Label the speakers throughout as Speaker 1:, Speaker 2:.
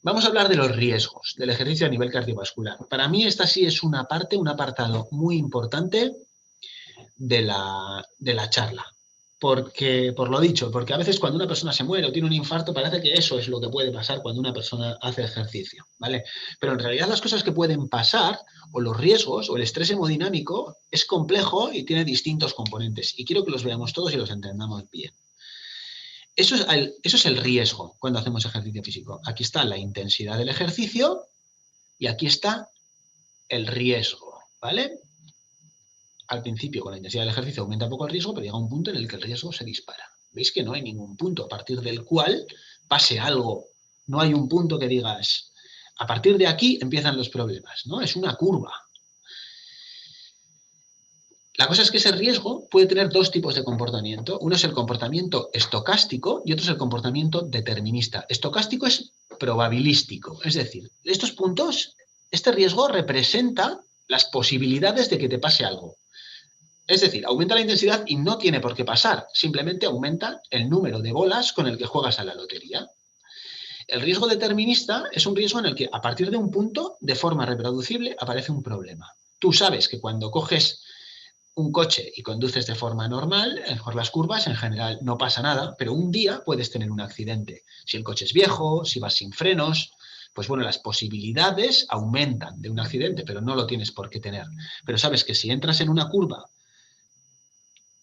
Speaker 1: Vamos a hablar de los riesgos del ejercicio a nivel cardiovascular. Para mí esta sí es una parte, un apartado muy importante de la charla. Porque, por lo dicho, porque a veces cuando una persona se muere o tiene un infarto parece que eso es lo que puede pasar cuando una persona hace ejercicio, ¿vale? Pero en realidad las cosas que pueden pasar, o los riesgos, o el estrés hemodinámico, es complejo y tiene distintos componentes. Y quiero que los veamos todos y los entendamos bien. Eso es el riesgo cuando hacemos ejercicio físico. Aquí está la intensidad del ejercicio y aquí está el riesgo, ¿vale? Al principio, con la intensidad del ejercicio aumenta un poco el riesgo, pero llega un punto en el que el riesgo se dispara. ¿Veis que no hay ningún punto a partir del cual pase algo? No hay un punto que digas, a partir de aquí empiezan los problemas, ¿no? Es una curva. La cosa es que ese riesgo puede tener dos tipos de comportamiento. Uno es el comportamiento estocástico y otro es el comportamiento determinista. Estocástico es probabilístico, es decir, estos puntos, este riesgo representa las posibilidades de que te pase algo. Es decir, aumenta la intensidad y no tiene por qué pasar, simplemente aumenta el número de bolas con el que juegas a la lotería. El riesgo determinista es un riesgo en el que a partir de un punto, de forma reproducible, aparece un problema. Tú sabes que cuando coges un coche y conduces de forma normal, por las curvas en general no pasa nada, pero un día puedes tener un accidente. Si el coche es viejo, si vas sin frenos, pues bueno, las posibilidades aumentan de un accidente, pero no lo tienes por qué tener. Pero sabes que si entras en una curva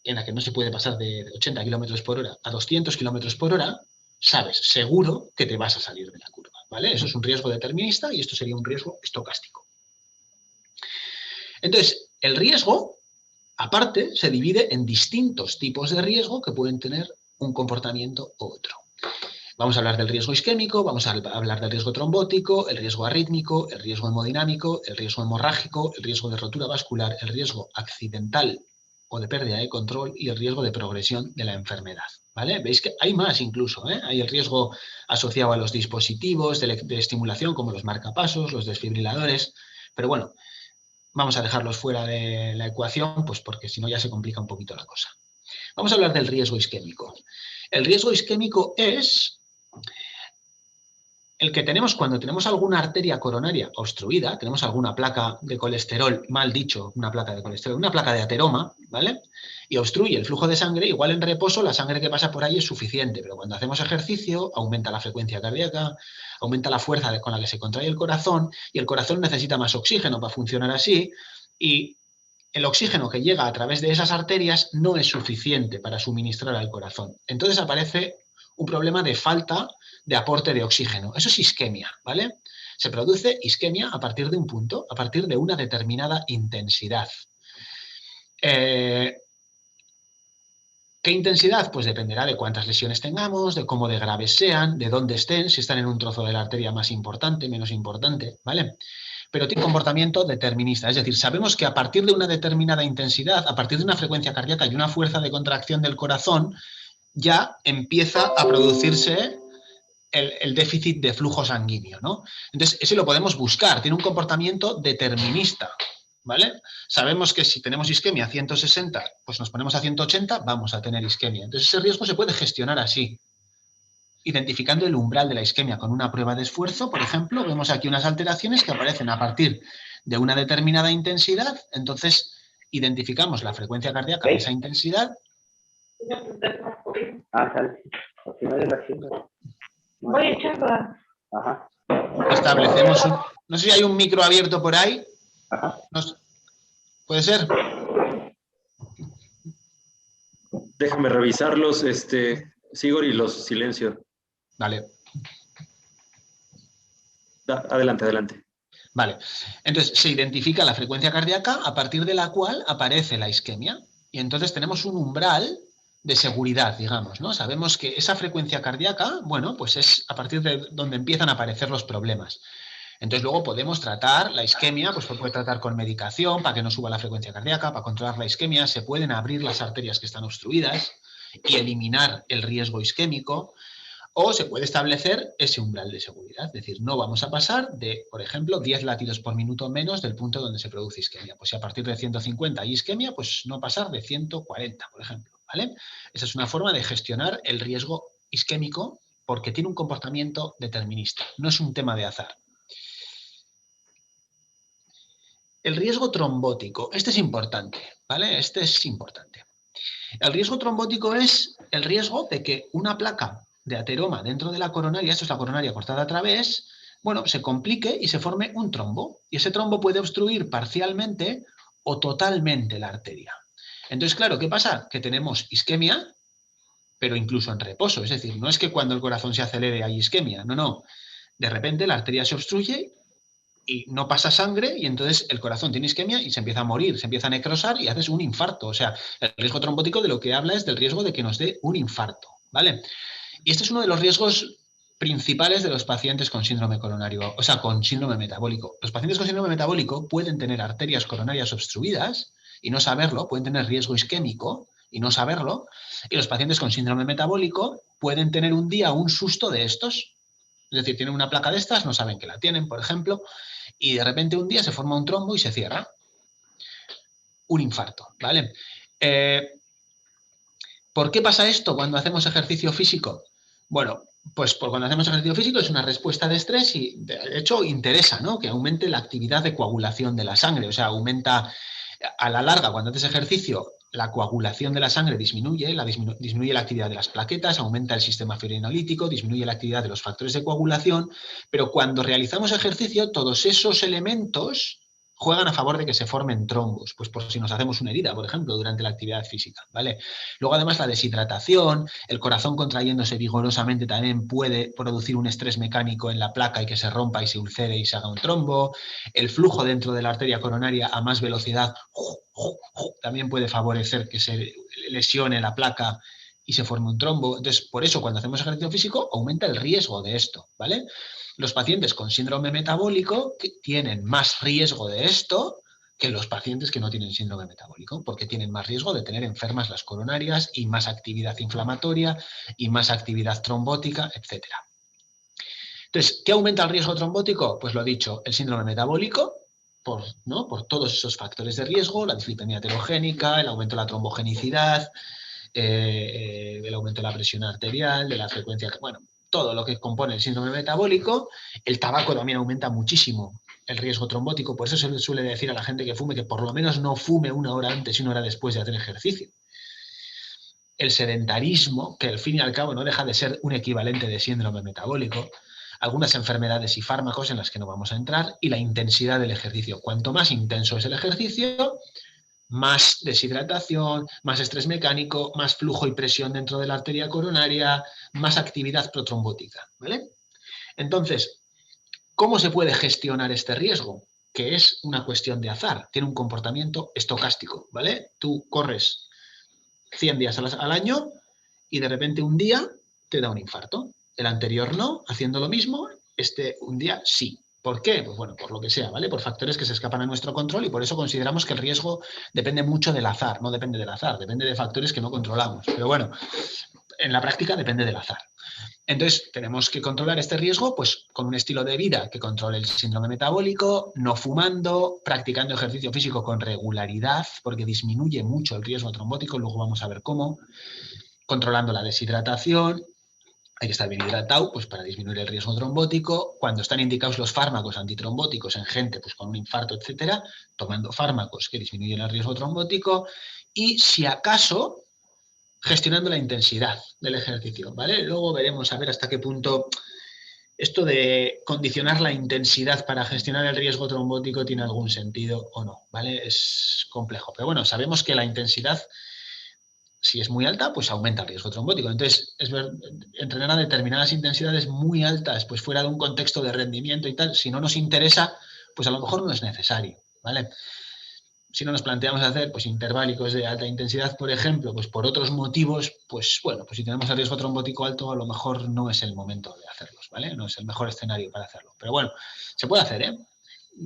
Speaker 1: en la que no se puede pasar de 80 kilómetros por hora a 200 kilómetros por hora, sabes seguro que te vas a salir de la curva, ¿vale? Eso es un riesgo determinista y esto sería un riesgo estocástico. Entonces, el riesgo, aparte, se divide en distintos tipos de riesgo que pueden tener un comportamiento u otro. Vamos a hablar del riesgo isquémico, vamos a hablar del riesgo trombótico, el riesgo arrítmico, el riesgo hemodinámico, el riesgo hemorrágico, el riesgo de rotura vascular, el riesgo accidental o de pérdida de control y el riesgo de progresión de la enfermedad, ¿vale? Veis que hay más incluso, ¿eh? Hay el riesgo asociado a los dispositivos de estimulación como los marcapasos, los desfibriladores, pero bueno, vamos a dejarlos fuera de la ecuación, pues porque si no ya se complica un poquito la cosa. Vamos a hablar del riesgo isquémico. El riesgo isquémico es el que tenemos cuando tenemos alguna arteria coronaria obstruida, tenemos alguna placa de colesterol, mal dicho, una placa de colesterol, una placa de ateroma, ¿vale? Y obstruye el flujo de sangre, igual en reposo la sangre que pasa por ahí es suficiente, pero cuando hacemos ejercicio aumenta la frecuencia cardíaca, aumenta la fuerza con la que se contrae el corazón y el corazón necesita más oxígeno para funcionar así y el oxígeno que llega a través de esas arterias no es suficiente para suministrar al corazón. Entonces aparece un problema de falta de aporte de oxígeno. Eso es isquemia, ¿vale? Se produce isquemia a partir de un punto, a partir de una determinada intensidad. ¿Qué intensidad? Pues dependerá de cuántas lesiones tengamos, de cómo de graves sean, de dónde estén, si están en un trozo de la arteria más importante, menos importante, ¿vale? Pero tiene comportamiento determinista, es decir, sabemos que a partir de una determinada intensidad, a partir de una frecuencia cardíaca y una fuerza de contracción del corazón, ya empieza a producirse el déficit de flujo sanguíneo, ¿no? Entonces, ese lo podemos buscar, tiene un comportamiento determinista, ¿vale? Sabemos que si tenemos isquemia a 160, pues nos ponemos a 180, vamos a tener isquemia. Entonces, ese riesgo se puede gestionar así, identificando el umbral de la isquemia con una prueba de esfuerzo, por ejemplo, vemos aquí unas alteraciones que aparecen a partir de una determinada intensidad, entonces identificamos la frecuencia cardíaca de esa intensidad.
Speaker 2: Voy a echarla.
Speaker 1: Establecemos un... No sé si hay un micro abierto por ahí. ¿Puede ser?
Speaker 3: Déjame revisarlos, Sigor, y los silencio.
Speaker 1: Vale.
Speaker 3: Adelante, adelante.
Speaker 1: Vale. Entonces, se identifica la frecuencia cardíaca a partir de la cual aparece la isquemia. Y entonces tenemos un umbral de seguridad, digamos, ¿no? Sabemos que esa frecuencia cardíaca, bueno, pues es a partir de donde empiezan a aparecer los problemas. Entonces luego podemos tratar la isquemia, pues se puede tratar con medicación para que no suba la frecuencia cardíaca, para controlar la isquemia, se pueden abrir las arterias que están obstruidas y eliminar el riesgo isquémico, o se puede establecer ese umbral de seguridad, es decir, no vamos a pasar de, por ejemplo, 10 latidos por minuto menos del punto donde se produce isquemia. Pues si a partir de 150 hay isquemia, pues no pasar de 140, por ejemplo, ¿vale? Esa es una forma de gestionar el riesgo isquémico porque tiene un comportamiento determinista, no es un tema de azar. El riesgo trombótico, este es importante, ¿vale? Este es importante. El riesgo trombótico es el riesgo de que una placa de ateroma dentro de la coronaria, esto es la coronaria cortada a través, bueno, se complique y se forme un trombo. Y ese trombo puede obstruir parcialmente o totalmente la arteria. Entonces, claro, ¿qué pasa? Que tenemos isquemia, pero incluso en reposo. Es decir, no es que cuando el corazón se acelere hay isquemia, no, no. De repente la arteria se obstruye y no pasa sangre y entonces el corazón tiene isquemia y se empieza a morir, se empieza a necrosar y haces un infarto. O sea, el riesgo trombótico de lo que habla es del riesgo de que nos dé un infarto, ¿vale? Y este es uno de los riesgos principales de los pacientes con síndrome coronario, o sea, con síndrome metabólico. Los pacientes con síndrome metabólico pueden tener arterias coronarias obstruidas y no saberlo, pueden tener riesgo isquémico y no saberlo, y los pacientes con síndrome metabólico pueden tener un día un susto de estos. Es decir, tienen una placa de estas, no saben que la tienen, por ejemplo, y de repente un día se forma un trombo y se cierra. Un infarto, ¿vale? ¿Por qué pasa esto cuando hacemos ejercicio físico? Bueno, pues cuando hacemos ejercicio físico es una respuesta de estrés y de hecho interesa, ¿no? Que aumente la actividad de coagulación de la sangre, o sea, aumenta a la larga cuando haces ejercicio la coagulación de la sangre disminuye, disminuye la actividad de las plaquetas, aumenta el sistema fibrinolítico, disminuye la actividad de los factores de coagulación, pero cuando realizamos ejercicio todos esos elementos juegan a favor de que se formen trombos, pues por si nos hacemos una herida, por ejemplo, durante la actividad física, ¿vale? Luego, además, la deshidratación, el corazón contrayéndose vigorosamente también puede producir un estrés mecánico en la placa y que se rompa y se ulcere y se haga un trombo. El flujo dentro de la arteria coronaria a más velocidad también puede favorecer que se lesione la placa y se forme un trombo. Entonces, por eso, cuando hacemos ejercicio físico, aumenta el riesgo de esto, ¿vale? Los pacientes con síndrome metabólico tienen más riesgo de esto que los pacientes que no tienen síndrome metabólico, porque tienen más riesgo de tener enfermas las coronarias y más actividad inflamatoria y más actividad trombótica, etc. Entonces, ¿qué aumenta el riesgo trombótico? Pues lo dicho, el síndrome metabólico, por todos esos factores de riesgo, la dislipemia heterogénica, el aumento de la trombogenicidad, el aumento de la presión arterial, de la frecuencia, bueno, todo lo que compone el síndrome metabólico. El tabaco también aumenta muchísimo el riesgo trombótico, por eso se le suele decir a la gente que fume que por lo menos no fume una hora antes y una hora después de hacer ejercicio. El sedentarismo, que al fin y al cabo no deja de ser un equivalente de síndrome metabólico, algunas enfermedades y fármacos en las que no vamos a entrar, y la intensidad del ejercicio. Cuanto más intenso es el ejercicio, más deshidratación, más estrés mecánico, más flujo y presión dentro de la arteria coronaria, más actividad protrombótica, ¿vale? Entonces, ¿cómo se puede gestionar este riesgo? Que es una cuestión de azar, tiene un comportamiento estocástico, ¿vale? Tú corres 100 días al año y de repente un día te da un infarto. El anterior no, haciendo lo mismo, un día sí. ¿Por qué? Pues bueno, por lo que sea, ¿vale? Por factores que se escapan a nuestro control y por eso consideramos que el riesgo depende mucho del azar. No depende del azar, depende de factores que no controlamos. Pero bueno, en la práctica depende del azar. Entonces, tenemos que controlar este riesgo pues, con un estilo de vida que controle el síndrome metabólico, no fumando, practicando ejercicio físico con regularidad, porque disminuye mucho el riesgo trombótico, luego vamos a ver cómo, controlando la deshidratación. Hay que estar bien hidratado pues, para disminuir el riesgo trombótico. Cuando están indicados los fármacos antitrombóticos en gente pues, con un infarto, etcétera, tomando fármacos que disminuyen el riesgo trombótico. Y si acaso, gestionando la intensidad del ejercicio, ¿vale? Luego veremos a ver hasta qué punto esto de condicionar la intensidad para gestionar el riesgo trombótico tiene algún sentido o no, ¿vale? Es complejo, pero bueno, sabemos que la intensidad, si es muy alta, pues aumenta el riesgo trombótico. Entonces, entrenar a determinadas intensidades muy altas, pues fuera de un contexto de rendimiento y tal, si no nos interesa, pues a lo mejor no es necesario, ¿vale? Si no nos planteamos hacer pues, interválicos de alta intensidad, por ejemplo, pues por otros motivos, pues bueno, pues si tenemos el riesgo trombótico alto, a lo mejor no es el momento de hacerlos, ¿vale? No es el mejor escenario para hacerlo. Pero bueno, se puede hacer, ¿eh?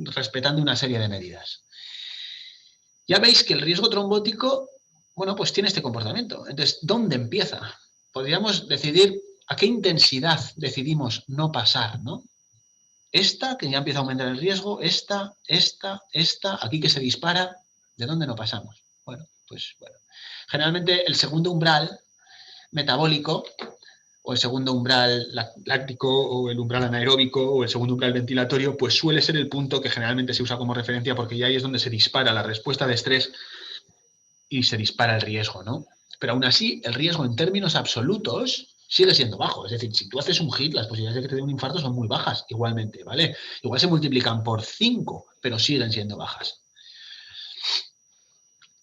Speaker 1: Respetando una serie de medidas. Ya veis que el riesgo trombótico, bueno, pues tiene este comportamiento. Entonces, ¿dónde empieza? Podríamos decidir a qué intensidad decidimos no pasar, ¿no? Esta, que ya empieza a aumentar el riesgo, esta, aquí que se dispara, ¿de dónde no pasamos? Bueno, pues bueno. Generalmente el segundo umbral metabólico o el segundo umbral láctico, o el umbral anaeróbico, o el segundo umbral ventilatorio, pues suele ser el punto que generalmente se usa como referencia porque ya ahí es donde se dispara la respuesta de estrés y se dispara el riesgo, ¿no? Pero aún así, el riesgo en términos absolutos sigue siendo bajo. Es decir, si tú haces un hit, las posibilidades de que te dé un infarto son muy bajas igualmente, ¿vale? Igual se multiplican por 5, pero siguen siendo bajas.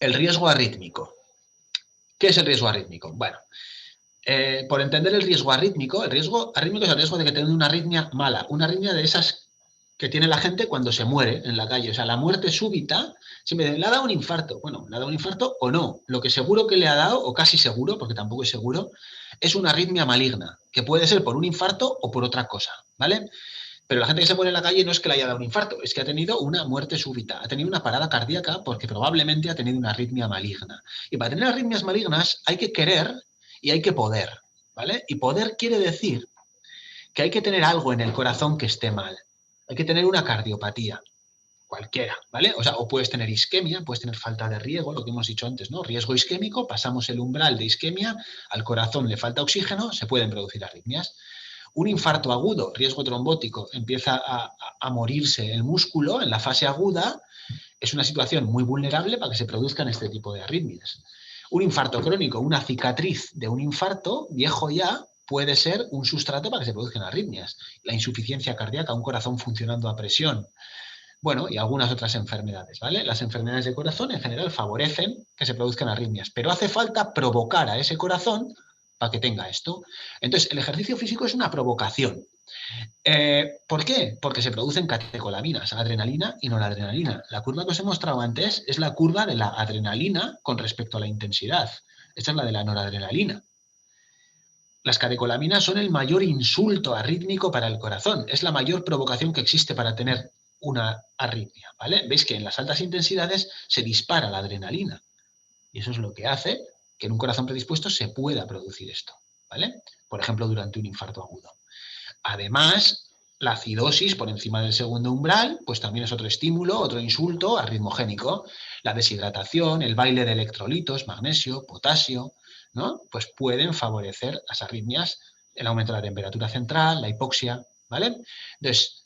Speaker 1: El riesgo arrítmico. ¿Qué es el riesgo arrítmico? Bueno, por entender el riesgo arrítmico es el riesgo de que tenga una arritmia mala, una arritmia de esas que tiene la gente cuando se muere en la calle. O sea, la muerte súbita, siempre dicen, ¿le ha dado un infarto? Bueno, ¿le ha dado un infarto o no? Lo que seguro que le ha dado, o casi seguro, porque tampoco es seguro, es una arritmia maligna, que puede ser por un infarto o por otra cosa, ¿vale? Pero la gente que se muere en la calle no es que le haya dado un infarto, es que ha tenido una muerte súbita, ha tenido una parada cardíaca porque probablemente ha tenido una arritmia maligna. Y para tener arritmias malignas hay que querer y hay que poder, ¿vale? Y poder quiere decir que hay que tener algo en el corazón que esté mal. Hay que tener una cardiopatía, cualquiera, ¿vale? O sea, o puedes tener isquemia, puedes tener falta de riego, lo que hemos dicho antes, ¿no? Riesgo isquémico, pasamos el umbral de isquemia, al corazón le falta oxígeno, se pueden producir arritmias. Un infarto agudo, riesgo trombótico, empieza a morirse el músculo en la fase aguda, es una situación muy vulnerable para que se produzcan este tipo de arritmias. Un infarto crónico, una cicatriz de un infarto, viejo ya, puede ser un sustrato para que se produzcan arritmias. La insuficiencia cardíaca, un corazón funcionando a presión. Bueno, y algunas otras enfermedades, ¿vale? Las enfermedades de corazón en general favorecen que se produzcan arritmias, pero hace falta provocar a ese corazón para que tenga esto. Entonces, el ejercicio físico es una provocación. ¿Por qué? Porque se producen catecolaminas, adrenalina y noradrenalina. La curva que os he mostrado antes es la curva de la adrenalina con respecto a la intensidad. Esta es la de la noradrenalina. Las catecolaminas son el mayor insulto arrítmico para el corazón. Es la mayor provocación que existe para tener una arritmia, ¿vale? Veis que en las altas intensidades se dispara la adrenalina. Y eso es lo que hace que en un corazón predispuesto se pueda producir esto, ¿vale? Por ejemplo, durante un infarto agudo. Además, la acidosis por encima del segundo umbral, pues también es otro estímulo, otro insulto arritmogénico. La deshidratación, el baile de electrolitos, magnesio, potasio, ¿no? Pues pueden favorecer las arritmias, el aumento de la temperatura central, la hipoxia, ¿vale? Entonces,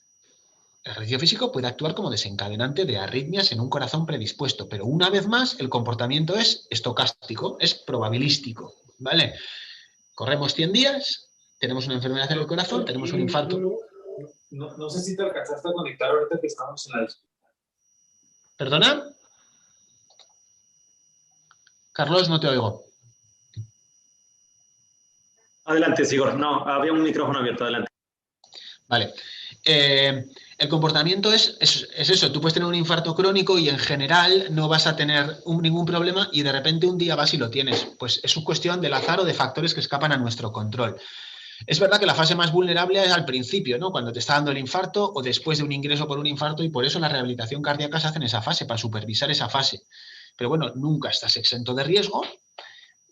Speaker 1: el ejercicio físico puede actuar como desencadenante de arritmias en un corazón predispuesto, pero una vez más el comportamiento es estocástico, es probabilístico, ¿vale? Corremos 100 días, tenemos una enfermedad en el corazón, tenemos un infarto.
Speaker 4: No sé si te alcanzaste a conectar ahorita que estamos en la discusión.
Speaker 1: ¿Perdona? Carlos, no te oigo.
Speaker 3: Adelante, Sigor. No, había un micrófono abierto. Adelante.
Speaker 1: Vale. El comportamiento es eso. Tú puedes tener un infarto crónico y en general no vas a tener ningún problema y de repente un día vas y lo tienes. Pues es una cuestión del azar o de factores que escapan a nuestro control. Es verdad que la fase más vulnerable es al principio, ¿no? Cuando te está dando el infarto o después de un ingreso por un infarto y por eso la rehabilitación cardíaca se hace en esa fase, para supervisar esa fase. Pero bueno, nunca estás exento de riesgo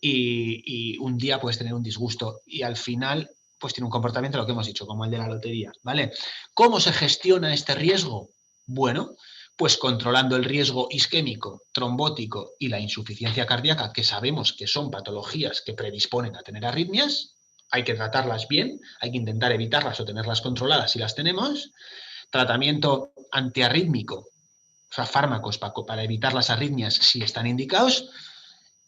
Speaker 1: y un día puedes tener un disgusto y al final pues tiene un comportamiento, lo que hemos dicho, como el de la lotería, ¿vale? ¿Cómo se gestiona este riesgo? Bueno, pues controlando el riesgo isquémico, trombótico y la insuficiencia cardíaca, que sabemos que son patologías que predisponen a tener arritmias, hay que tratarlas bien, hay que intentar evitarlas o tenerlas controladas si las tenemos. Tratamiento antiarrítmico, o sea, fármacos para evitar las arritmias si están indicados.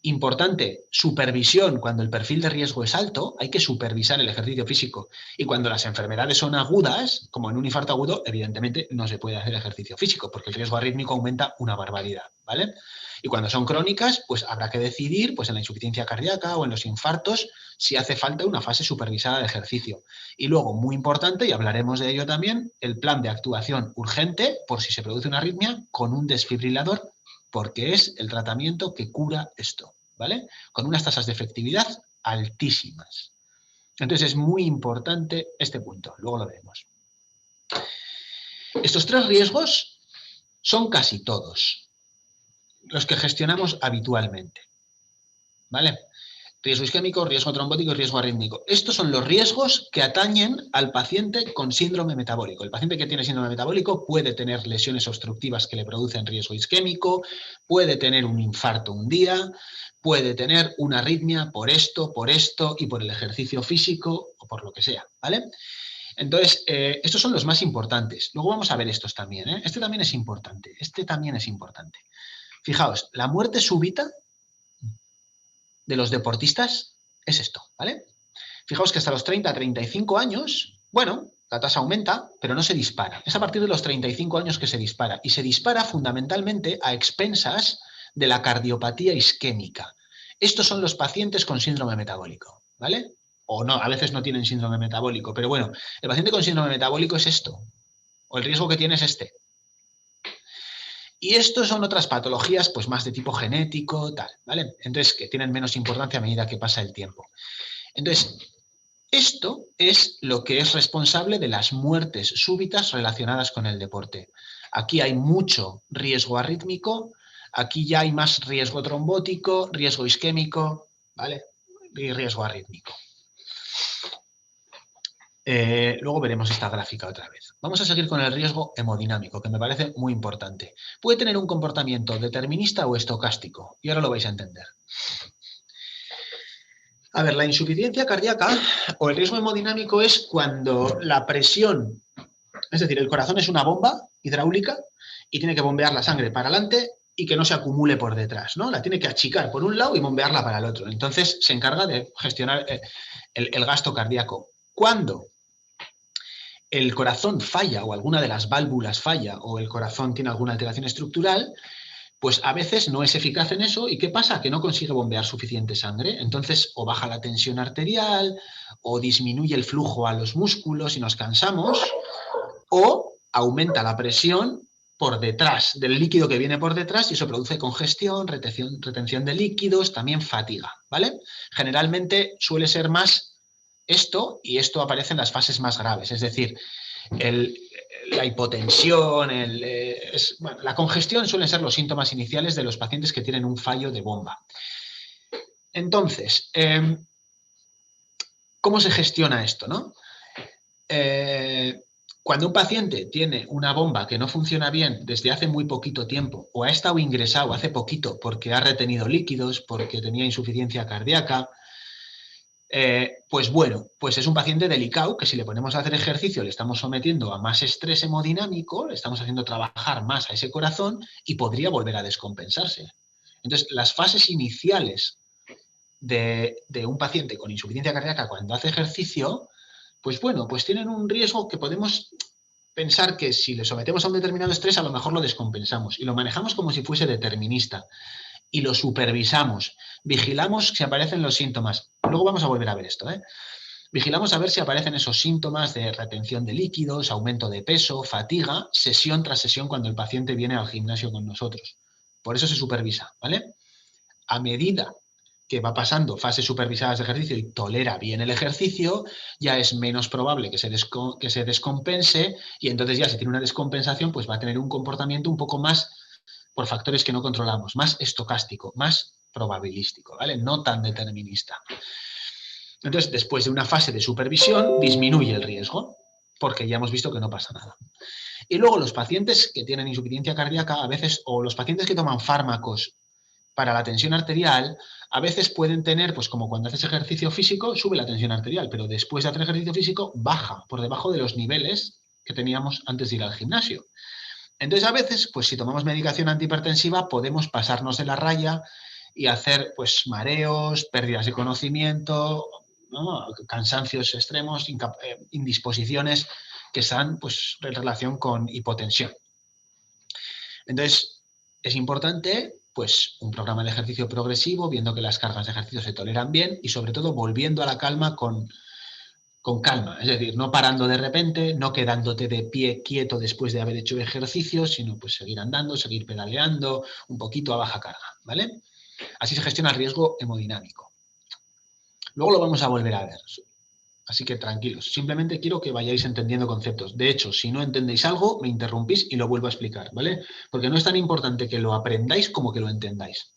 Speaker 1: Importante, supervisión. Cuando el perfil de riesgo es alto, hay que supervisar el ejercicio físico. Y cuando las enfermedades son agudas, como en un infarto agudo, evidentemente no se puede hacer ejercicio físico porque el riesgo arrítmico aumenta una barbaridad, ¿vale? Y cuando son crónicas, pues habrá que decidir, pues en la insuficiencia cardíaca o en los infartos, si hace falta una fase supervisada de ejercicio. Y luego, muy importante, y hablaremos de ello también, el plan de actuación urgente por si se produce una arritmia con un desfibrilador, porque es el tratamiento que cura esto, ¿vale? Con unas tasas de efectividad altísimas. Entonces es muy importante este punto, luego lo veremos. Estos tres riesgos son casi todos los que gestionamos habitualmente, ¿vale? Riesgo isquémico, riesgo trombótico y riesgo arrítmico. Estos son los riesgos que atañen al paciente con síndrome metabólico. El paciente que tiene síndrome metabólico puede tener lesiones obstructivas que le producen riesgo isquémico, puede tener un infarto un día, puede tener una arritmia por esto y por el ejercicio físico o por lo que sea, ¿vale? Entonces, estos son los más importantes. Luego vamos a ver estos también, ¿eh? Este también es importante. Fijaos, la muerte súbita de los deportistas es esto, ¿vale? Fijaos que hasta los 30, 35 años, bueno, la tasa aumenta, pero no se dispara. Es a partir de los 35 años que se dispara. Y se dispara fundamentalmente a expensas de la cardiopatía isquémica. Estos son los pacientes con síndrome metabólico, ¿vale? O no, a veces no tienen síndrome metabólico, pero bueno, el paciente con síndrome metabólico es esto, o el riesgo que tiene es este. Y estos son otras patologías, pues más de tipo genético, tal, ¿vale? Entonces, que tienen menos importancia a medida que pasa el tiempo. Entonces, esto es lo que es responsable de las muertes súbitas relacionadas con el deporte. Aquí hay mucho riesgo arrítmico, aquí ya hay más riesgo trombótico, riesgo isquémico, ¿vale? Y riesgo arrítmico. Luego veremos esta gráfica otra vez. Vamos a seguir con el riesgo hemodinámico, que me parece muy importante. Puede tener un comportamiento determinista o estocástico, y ahora lo vais a entender. A ver, la insuficiencia cardíaca o el riesgo hemodinámico es cuando la presión, es decir, el corazón es una bomba hidráulica y tiene que bombear la sangre para adelante y que no se acumule por detrás, ¿no? La tiene que achicar por un lado y bombearla para el otro. Entonces se encarga de gestionar el gasto cardíaco. Cuando el corazón falla o alguna de las válvulas falla o el corazón tiene alguna alteración estructural, pues a veces no es eficaz en eso. ¿Y qué pasa? Que no consigue bombear suficiente sangre. Entonces o baja la tensión arterial o disminuye el flujo a los músculos y nos cansamos, o aumenta la presión por detrás del líquido que viene por detrás y eso produce congestión, retención de líquidos, también fatiga, ¿vale? Generalmente suele ser más esto, y esto aparece en las fases más graves, es decir, la hipotensión, bueno, la congestión suelen ser los síntomas iniciales de los pacientes que tienen un fallo de bomba. Entonces, ¿cómo se gestiona esto, no? Cuando un paciente tiene una bomba que no funciona bien desde hace muy poquito tiempo o ha estado ingresado hace poquito porque ha retenido líquidos, porque tenía insuficiencia cardíaca, pues bueno, pues es un paciente delicado que si le ponemos a hacer ejercicio le estamos sometiendo a más estrés hemodinámico, le estamos haciendo trabajar más a ese corazón y podría volver a descompensarse. Entonces, las fases iniciales de un paciente con insuficiencia cardíaca cuando hace ejercicio, pues bueno, pues tienen un riesgo que podemos pensar que si le sometemos a un determinado estrés a lo mejor lo descompensamos y lo manejamos como si fuese determinista. Y lo supervisamos, vigilamos si aparecen los síntomas. Luego vamos a volver a ver esto, ¿eh? Vigilamos a ver si aparecen esos síntomas de retención de líquidos, aumento de peso, fatiga, sesión tras sesión cuando el paciente viene al gimnasio con nosotros. Por eso se supervisa, ¿vale? A medida que va pasando fases supervisadas de ejercicio y tolera bien el ejercicio, ya es menos probable que se descompense y entonces ya si tiene una descompensación pues va a tener un comportamiento un poco más por factores que no controlamos, más estocástico, más probabilístico, ¿vale? No tan determinista. Entonces, después de una fase de supervisión, disminuye el riesgo, porque ya hemos visto que no pasa nada. Y luego los pacientes que tienen insuficiencia cardíaca, a veces, o los pacientes que toman fármacos para la tensión arterial, a veces pueden tener, pues como cuando haces ejercicio físico, sube la tensión arterial, pero después de hacer ejercicio físico, baja por debajo de los niveles que teníamos antes de ir al gimnasio. Entonces, a veces, pues si tomamos medicación antihipertensiva, podemos pasarnos de la raya y hacer pues mareos, pérdidas de conocimiento, ¿no? Cansancios extremos, indisposiciones que están pues, en relación con hipotensión. Entonces, es importante pues, un programa de ejercicio progresivo, viendo que las cargas de ejercicio se toleran bien y sobre todo volviendo a la calma con calma, es decir, no parando de repente, no quedándote de pie quieto después de haber hecho ejercicio, sino pues seguir andando, seguir pedaleando, un poquito a baja carga, ¿vale? Así se gestiona el riesgo hemodinámico. Luego lo vamos a volver a ver, así que tranquilos, simplemente quiero que vayáis entendiendo conceptos. De hecho, si no entendéis algo, me interrumpís y lo vuelvo a explicar, ¿vale? Porque no es tan importante que lo aprendáis como que lo entendáis.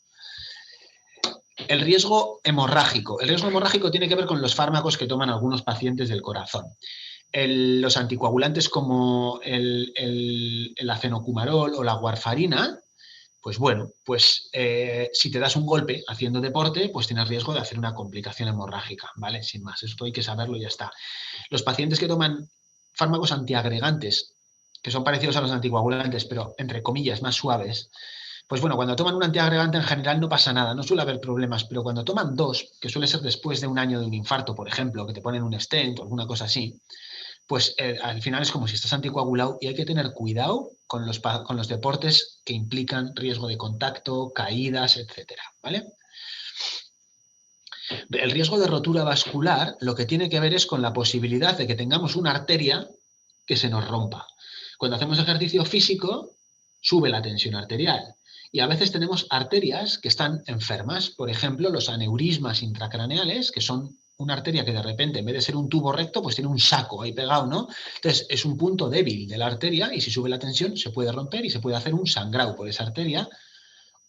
Speaker 1: El riesgo hemorrágico. El riesgo hemorrágico tiene que ver con los fármacos que toman algunos pacientes del corazón. Los anticoagulantes como el acenocumarol o la warfarina, pues bueno, pues si te das un golpe haciendo deporte, pues tienes riesgo de hacer una complicación hemorrágica, ¿vale? Sin más, esto hay que saberlo y ya está. Los pacientes que toman fármacos antiagregantes, que son parecidos a los anticoagulantes, pero entre comillas más suaves, pues bueno, cuando toman un antiagregante en general no pasa nada, no suele haber problemas, pero cuando toman dos, que suele ser después de un año de un infarto, por ejemplo, que te ponen un stent o alguna cosa así, pues al final es como si estás anticoagulado y hay que tener cuidado con los deportes que implican riesgo de contacto, caídas, etcétera, ¿vale? El riesgo de rotura vascular lo que tiene que ver es con la posibilidad de que tengamos una arteria que se nos rompa. Cuando hacemos ejercicio físico, sube la tensión arterial. Y a veces tenemos arterias que están enfermas, por ejemplo, los aneurismas intracraneales, que son una arteria que de repente, en vez de ser un tubo recto, pues tiene un saco ahí pegado, ¿no? Entonces, es un punto débil de la arteria y si sube la tensión se puede romper y se puede hacer un sangrado por esa arteria,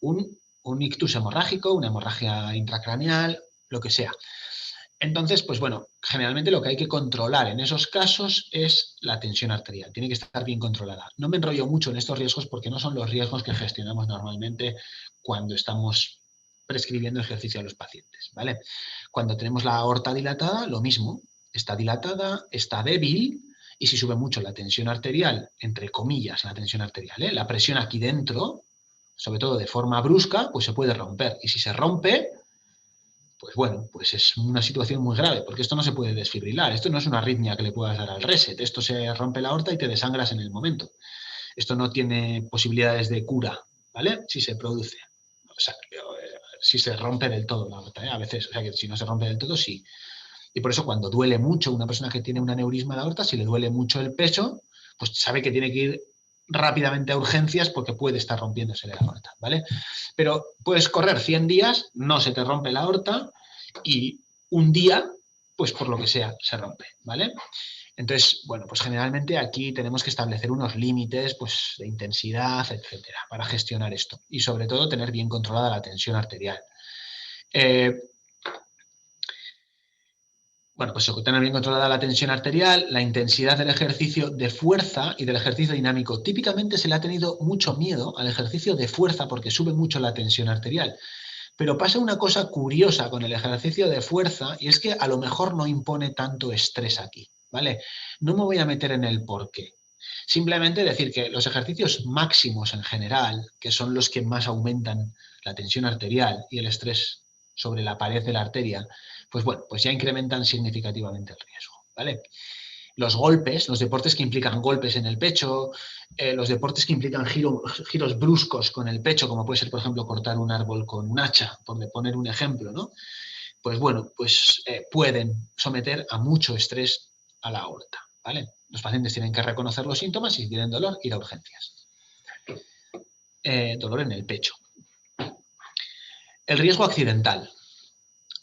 Speaker 1: un ictus hemorrágico, una hemorragia intracraneal, lo que sea. Entonces, pues bueno, generalmente lo que hay que controlar en esos casos es la tensión arterial. Tiene que estar bien controlada. No me enrollo mucho en estos riesgos porque no son los riesgos que gestionamos normalmente cuando estamos prescribiendo ejercicio a los pacientes, ¿vale? Cuando tenemos la aorta dilatada, lo mismo. Está dilatada, está débil y si sube mucho la tensión arterial, entre comillas, la tensión arterial, la presión aquí dentro, sobre todo de forma brusca, pues se puede romper. Y si se rompe, pues bueno, pues es una situación muy grave, porque esto no se puede desfibrilar, esto no es una arritmia que le puedas dar al reset, esto se rompe la aorta y te desangras en el momento. Esto no tiene posibilidades de cura, ¿vale? Si se produce. O sea, si se rompe del todo la aorta, ¿eh? A veces, o sea, que si no se rompe del todo, sí. Y por eso cuando duele mucho una persona que tiene un aneurisma de aorta, si le duele mucho el pecho, pues sabe que tiene que ir rápidamente a urgencias porque puede estar rompiéndose la aorta, ¿vale? Pero puedes correr 100 días, no se te rompe la aorta y un día, pues por lo que sea, se rompe, ¿vale? Entonces, bueno, pues generalmente aquí tenemos que establecer unos límites pues, de intensidad, etcétera, para gestionar esto. Y sobre todo tener bien controlada la tensión arterial. Bueno, pues tener bien controlada la tensión arterial, la intensidad del ejercicio de fuerza y del ejercicio dinámico. Típicamente se le ha tenido mucho miedo al ejercicio de fuerza porque sube mucho la tensión arterial. Pero pasa una cosa curiosa con el ejercicio de fuerza y es que a lo mejor no impone tanto estrés aquí, ¿vale? No me voy a meter en el por qué. Simplemente decir que los ejercicios máximos en general, que son los que más aumentan la tensión arterial y el estrés sobre la pared de la arteria, pues bueno, pues ya incrementan significativamente el riesgo, ¿vale? Los golpes, los deportes que implican golpes en el pecho, los deportes que implican giros bruscos con el pecho, como puede ser, por ejemplo, cortar un árbol con un hacha, por poner un ejemplo, ¿no? Pues bueno, pues pueden someter a mucho estrés a la aorta, ¿vale? Los pacientes tienen que reconocer los síntomas y si tienen dolor, ir a urgencias. Dolor en el pecho. El riesgo accidental.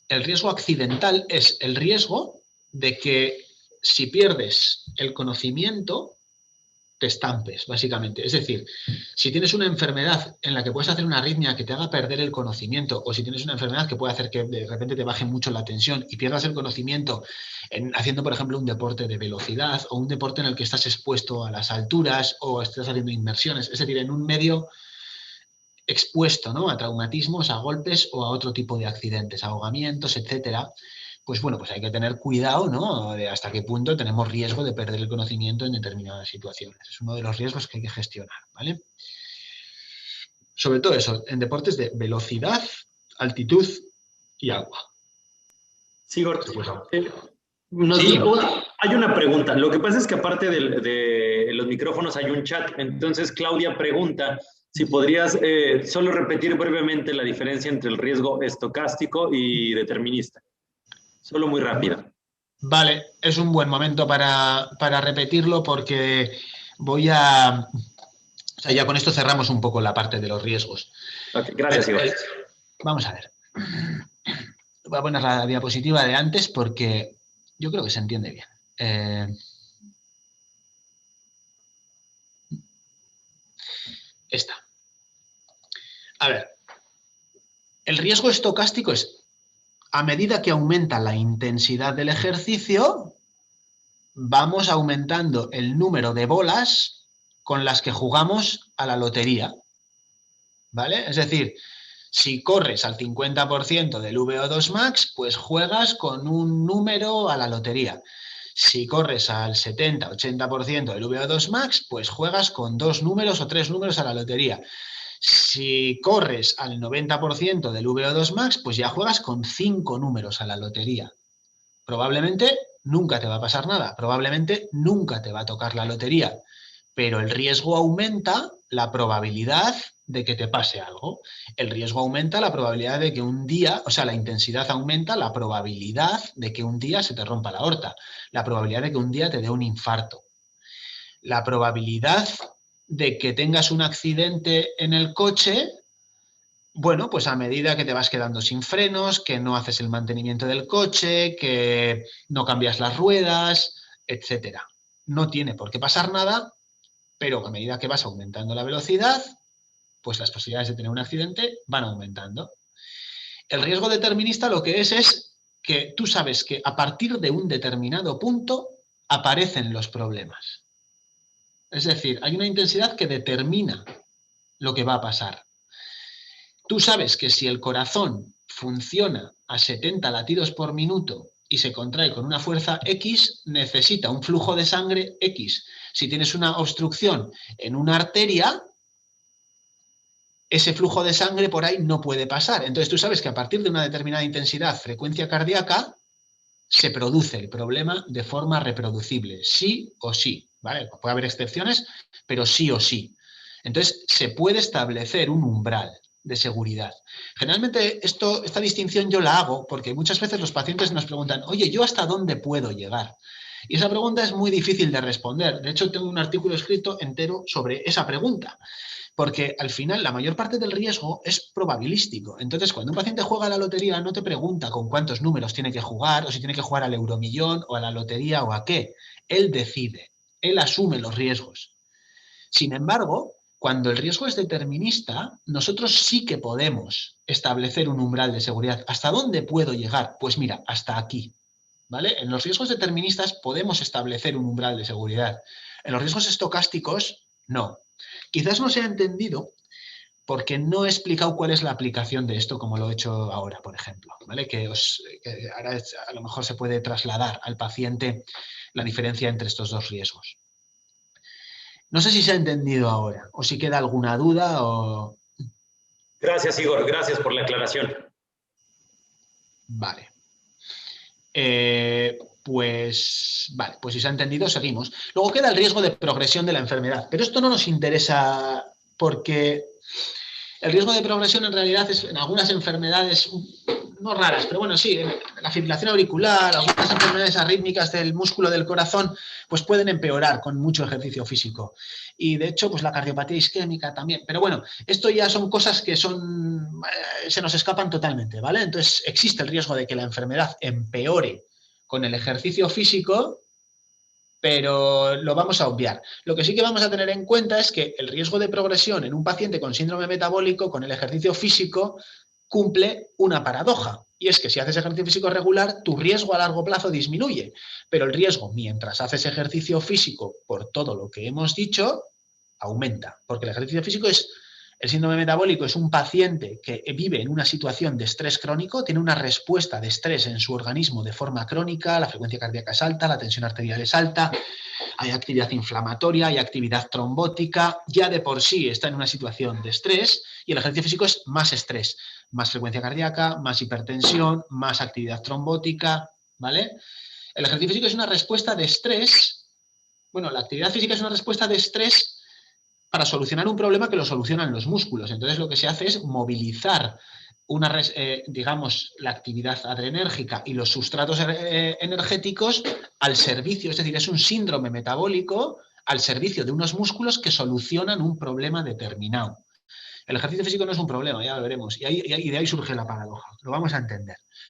Speaker 1: El riesgo accidental es el riesgo de que si pierdes el conocimiento, te estampes, básicamente. Es decir, si tienes una enfermedad en la que puedes hacer una arritmia que te haga perder el conocimiento, o si tienes una enfermedad que puede hacer que de repente te baje mucho la tensión y pierdas el conocimiento haciendo, por ejemplo, un deporte de velocidad o un deporte en el que estás expuesto a las alturas o estás haciendo inmersiones, es decir, en un medio expuesto, ¿no?, a traumatismos, a golpes o a otro tipo de accidentes, ahogamientos, etcétera, pues bueno, pues hay que tener cuidado, ¿no?, de hasta qué punto tenemos riesgo de perder el conocimiento en determinadas situaciones. Es uno de los riesgos que hay que gestionar, ¿vale? Sobre todo eso, en deportes de velocidad, altitud y agua.
Speaker 3: Sí, Igor.
Speaker 1: Pues,
Speaker 3: Sí, hay una pregunta. Lo que pasa es que aparte de los micrófonos hay un chat. Entonces, Claudia pregunta si podrías solo repetir brevemente la diferencia entre el riesgo estocástico y determinista. Solo muy rápido.
Speaker 1: Vale, es un buen momento para repetirlo porque voy a... O sea, ya con esto cerramos un poco la parte de los riesgos.
Speaker 3: Okay, gracias, Igor.
Speaker 1: Vamos a ver. Voy a poner la diapositiva de antes porque yo creo que se entiende bien. Esta. A ver, el riesgo estocástico es, a medida que aumenta la intensidad del ejercicio, vamos aumentando el número de bolas con las que jugamos a la lotería, ¿vale? Es decir, si corres al 50% del VO2 max, pues juegas con un número a la lotería. Si corres al 70-80% del VO2 max, pues juegas con 2 números o 3 números a la lotería. Si corres al 90% del VO2 max, pues ya juegas con 5 números a la lotería. Probablemente nunca te va a pasar nada, probablemente nunca te va a tocar la lotería, pero el riesgo aumenta la probabilidad de que te pase algo. El riesgo aumenta la probabilidad de que un día, o sea, la intensidad aumenta la probabilidad de que un día se te rompa la aorta, la probabilidad de que un día te dé un infarto, la probabilidad de que tengas un accidente en el coche. Bueno, pues a medida que te vas quedando sin frenos, que no haces el mantenimiento del coche, que no cambias las ruedas, etcétera. No tiene por qué pasar nada, pero a medida que vas aumentando la velocidad, pues las posibilidades de tener un accidente van aumentando. El riesgo determinista lo que es que tú sabes que a partir de un determinado punto aparecen los problemas. Es decir, hay una intensidad que determina lo que va a pasar. Tú sabes que si el corazón funciona a 70 latidos por minuto y se contrae con una fuerza X, necesita un flujo de sangre X. Si tienes una obstrucción en una arteria, ese flujo de sangre por ahí no puede pasar. Entonces tú sabes que a partir de una determinada intensidad, frecuencia cardíaca, se produce el problema de forma reproducible, sí o sí. ¿Vale? Puede haber excepciones, pero sí o sí. Entonces se puede establecer un umbral de seguridad. Generalmente esta distinción yo la hago porque muchas veces los pacientes nos preguntan, oye, ¿yo hasta dónde puedo llegar? Y esa pregunta es muy difícil de responder. De hecho, tengo un artículo escrito entero sobre esa pregunta, porque al final la mayor parte del riesgo es probabilístico. Entonces, cuando un paciente juega a la lotería, no te pregunta con cuántos números tiene que jugar, o si tiene que jugar al euromillón, o a la lotería, o a qué. Él decide, él asume los riesgos. Sin embargo, cuando el riesgo es determinista, nosotros sí que podemos establecer un umbral de seguridad. ¿Hasta dónde puedo llegar? Pues mira, hasta aquí. ¿Vale? En los riesgos deterministas podemos establecer un umbral de seguridad. En los riesgos estocásticos, no. Quizás no se ha entendido porque no he explicado cuál es la aplicación de esto como lo he hecho ahora, por ejemplo. ¿Vale? Que ahora a lo mejor se puede trasladar al paciente la diferencia entre estos dos riesgos. No sé si se ha entendido ahora, o si queda alguna duda o...
Speaker 3: Gracias, Igor. Gracias por la aclaración.
Speaker 1: Vale. Pues si se ha entendido, seguimos. Luego queda el riesgo de progresión de la enfermedad, pero esto no nos interesa porque el riesgo de progresión en realidad es en algunas enfermedades, no raras, pero bueno, sí, la fibrilación auricular, algunas enfermedades arrítmicas del músculo del corazón, pues pueden empeorar con mucho ejercicio físico. Y de hecho, pues la cardiopatía isquémica también. Pero bueno, esto ya son cosas que se nos escapan totalmente, ¿vale? Entonces, existe el riesgo de que la enfermedad empeore con el ejercicio físico, pero lo vamos a obviar. Lo que sí que vamos a tener en cuenta es que el riesgo de progresión en un paciente con síndrome metabólico con el ejercicio físico cumple una paradoja, y es que si haces ejercicio físico regular, tu riesgo a largo plazo disminuye, pero el riesgo mientras haces ejercicio físico, por todo lo que hemos dicho, aumenta, porque el ejercicio físico el síndrome metabólico es un paciente que vive en una situación de estrés crónico, tiene una respuesta de estrés en su organismo de forma crónica, la frecuencia cardíaca es alta, la tensión arterial es alta, hay actividad inflamatoria, hay actividad trombótica, ya de por sí está en una situación de estrés y el ejercicio físico es más estrés, más frecuencia cardíaca, más hipertensión, más actividad trombótica, ¿vale? El ejercicio físico es una respuesta de estrés, bueno, la actividad física es una respuesta de estrés para solucionar un problema que lo solucionan los músculos. Entonces lo que se hace es movilizar digamos, la actividad adrenérgica y los sustratos energéticos al servicio, es decir, es un síndrome metabólico al servicio de unos músculos que solucionan un problema determinado. El ejercicio físico no es un problema, ya lo veremos, y de ahí surge la paradoja, lo vamos a entender.